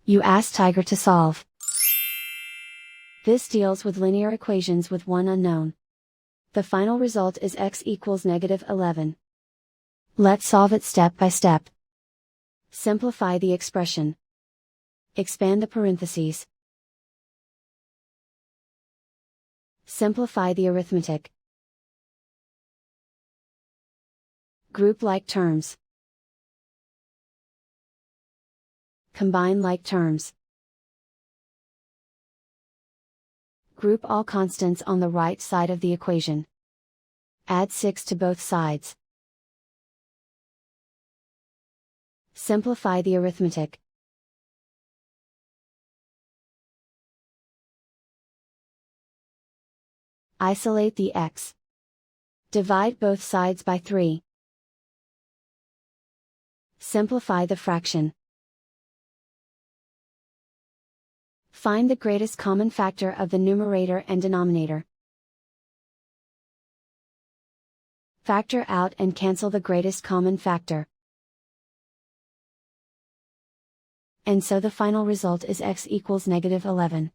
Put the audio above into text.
You ask Tiger to solve. This deals with linear equations with one unknown. The final result is x equals -11. Let's solve it step by step. Simplify the expression. Expand the parentheses. Simplify the arithmetic. Group like terms. Combine like terms. Group all constants on the right side of the equation. Add 6 to both sides. Simplify the arithmetic. Isolate the x. Divide both sides by 3. Simplify the fraction. Find the greatest common factor of the numerator and denominator. Factor out and cancel the greatest common factor. And so the final result is x equals -11.